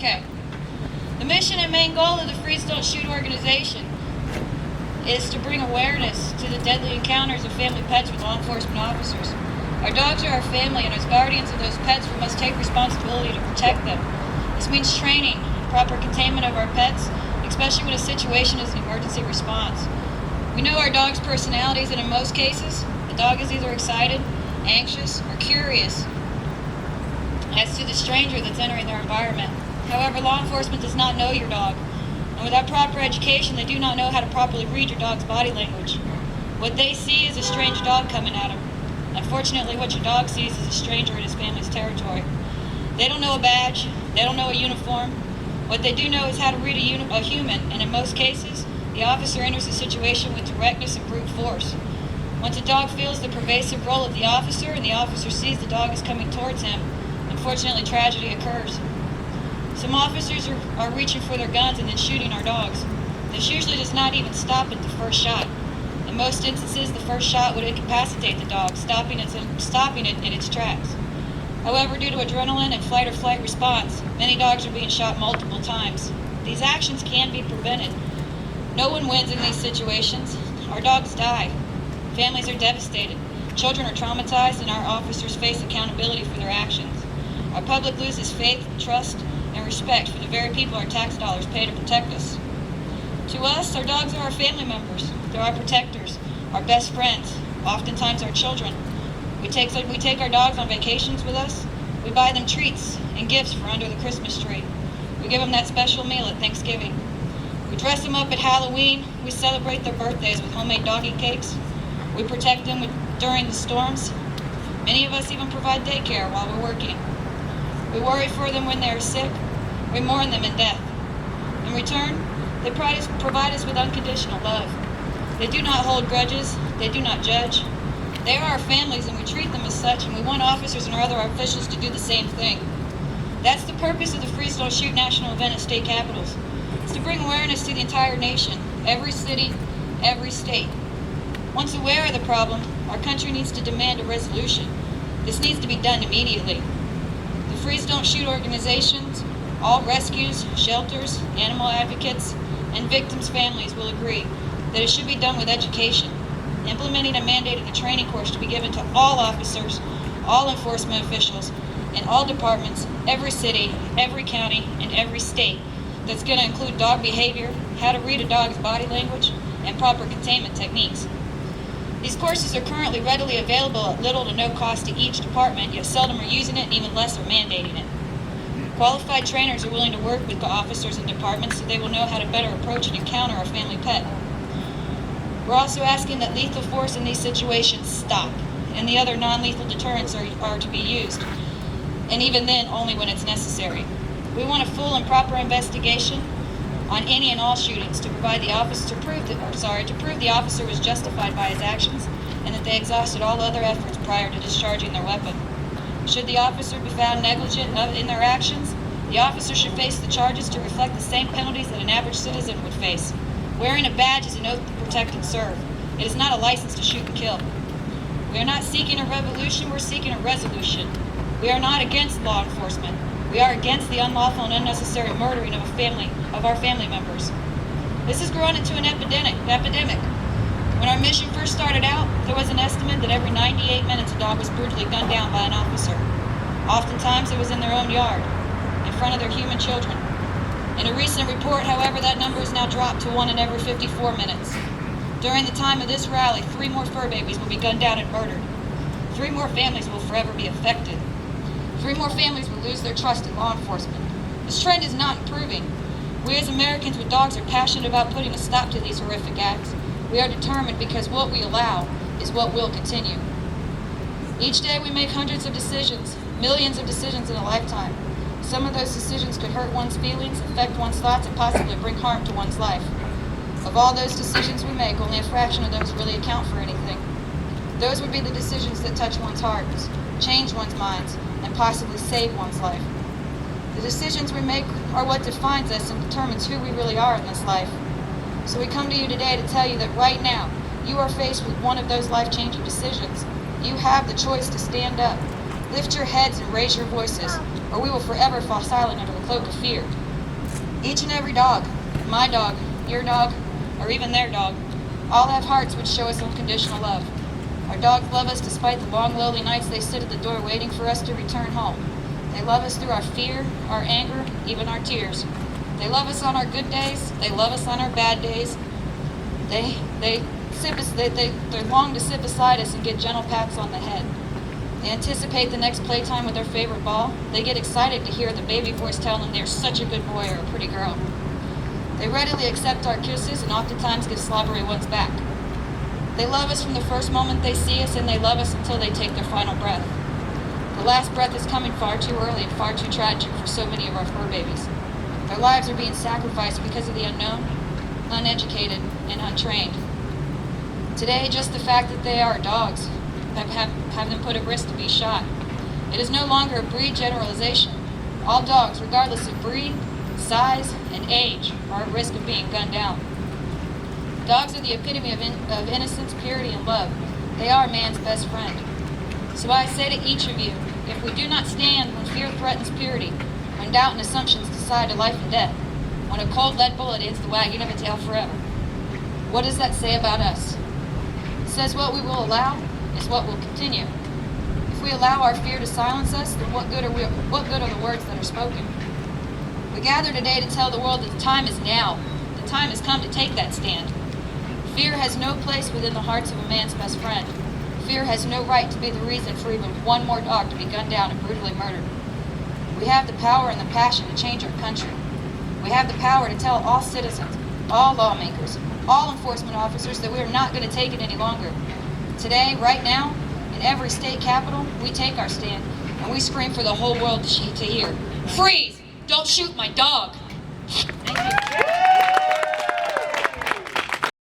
Okay. The mission and main goal of the Freeze Don't Shoot organization is to bring awareness to the deadly encounters of family pets with law enforcement officers. Our dogs are our family, and as guardians of those pets, we must take responsibility to protect them. This means training, proper containment of our pets, especially when a situation is an emergency response. We know our dogs' personalities, and in most cases, the dog is either excited, anxious, or curious as to the stranger that's entering their environment. However, law enforcement does not know your dog, and without proper education, they do not know how to properly read your dog's body language. What they see is a strange dog coming at them. Unfortunately, what your dog sees is a stranger in his family's territory. They don't know a badge, they don't know a uniform. What they do know is how to read a human, and in most cases, the officer enters the situation with directness and brute force. Once a dog feels the pervasive role of the officer and the officer sees the dog is coming towards him, unfortunately, tragedy occurs. Some officers are reaching for their guns and then shooting our dogs. This usually does not even stop at the first shot. In most instances, the first shot would incapacitate the dog, stopping it in its tracks. However, due to adrenaline and fight or flight response, many dogs are being shot multiple times. These actions can be prevented. No one wins in these situations. Our dogs die. Families are devastated. Children are traumatized, and our officers face accountability for their actions. Our public loses faith, trust, and respect for the very people our tax dollars pay to protect us. To us, our dogs are our family members. They're our protectors, our best friends, oftentimes our children. We take our dogs on vacations with us. We buy them treats and gifts for under the Christmas tree. We give them that special meal at Thanksgiving. We dress them up at Halloween. We celebrate their birthdays with homemade doggy cakes. We protect them during the storms. Many of us even provide daycare while we're working. We worry for them when they are sick. We mourn them in death. In return, they provide us with unconditional love. They do not hold grudges. They do not judge. They are our families, and we treat them as such, and we want officers and our other officials to do the same thing. That's the purpose of the Freeze Don't Shoot national event at state capitals. It's to bring awareness to the entire nation, every city, every state. Once aware of the problem, our country needs to demand a resolution. This needs to be done immediately. The Freeze Don't Shoot organizations, all rescues, shelters, animal advocates, and victims' families will agree that it should be done with education, implementing and mandating a training course to be given to all officers, all enforcement officials, in all departments, every city, every county, and every state. That's going to include dog behavior, how to read a dog's body language, and proper containment techniques. These courses are currently readily available at little to no cost to each department, yet seldom are using it and even less are mandating it. Qualified trainers are willing to work with the officers and departments so they will know how to better approach and encounter a family pet. We're also asking that lethal force in these situations stop, and the other non-lethal deterrents are to be used, and even then only when it's necessary. We want a full and proper investigation on any and all shootings to provide the officer to prove the officer was justified by his actions and that they exhausted all other efforts prior to discharging their weapon. Should the officer be found negligent in their actions, the officer should face the charges to reflect the same penalties that an average citizen would face. Wearing a badge is an oath to protect and serve. It is not a license to shoot and kill. We are not seeking a revolution, we're seeking a resolution. We are not against law enforcement. We are against the unlawful and unnecessary murdering of our family members. This has grown into an epidemic. When our mission first started out, there was an estimate that every 98 minutes a dog was brutally gunned down by an officer. Oftentimes it was in their own yard, in front of their human children. In a recent report, however, that number has now dropped to 1 in every 54 minutes. During the time of this rally, 3 more fur babies will be gunned down and murdered. 3 more families will forever be affected. 3 more families will lose their trust in law enforcement. This trend is not improving. We as Americans with dogs are passionate about putting a stop to these horrific acts. We are determined because what we allow is what will continue. Each day we make hundreds of decisions, millions of decisions in a lifetime. Some of those decisions could hurt one's feelings, affect one's thoughts, and possibly bring harm to one's life. Of all those decisions we make, only a fraction of those really account for anything. Those would be the decisions that touch one's hearts, change one's minds, and possibly save one's life. The decisions we make are what defines us and determines who we really are in this life. So we come to you today to tell you that right now, you are faced with one of those life-changing decisions. You have the choice to stand up. Lift your heads and raise your voices, or we will forever fall silent under the cloak of fear. Each and every dog, my dog, your dog, or even their dog, all have hearts which show us unconditional love. Our dogs love us despite the long, lonely nights they sit at the door waiting for us to return home. They love us through our fear, our anger, even our tears. They love us on our good days. They love us on our bad days. They long to sit beside us and get gentle pats on the head. They anticipate the next playtime with their favorite ball. They get excited to hear the baby voice tell them they're such a good boy or a pretty girl. They readily accept our kisses and oftentimes give slobbery ones back. They love us from the first moment they see us, and they love us until they take their final breath. The last breath is coming far too early and far too tragic for so many of our fur babies. Their lives are being sacrificed because of the unknown, uneducated, and untrained. Today, just the fact that they are dogs have them put at risk to be shot. It is no longer a breed generalization. All dogs, regardless of breed, size, and age, are at risk of being gunned down. Dogs are the epitome of innocence, purity, and love. They are man's best friend. So I say to each of you, if we do not stand when fear threatens purity, when doubt and assumptions decide to life and death, when a cold lead bullet ends the wagging of a tail forever, what does that say about us? It says what we will allow is what will continue. If we allow our fear to silence us, then what good are the words that are spoken? We gather today to tell the world that the time is now. The time has come to take that stand. Fear has no place within the hearts of a man's best friend. Fear has no right to be the reason for even one more dog to be gunned down and brutally murdered. We have the power and the passion to change our country. We have the power to tell all citizens, all lawmakers, all enforcement officers that we are not going to take it any longer. Today, right now, in every state capital, we take our stand and we scream for the whole world to hear. Freeze! Don't shoot my dog!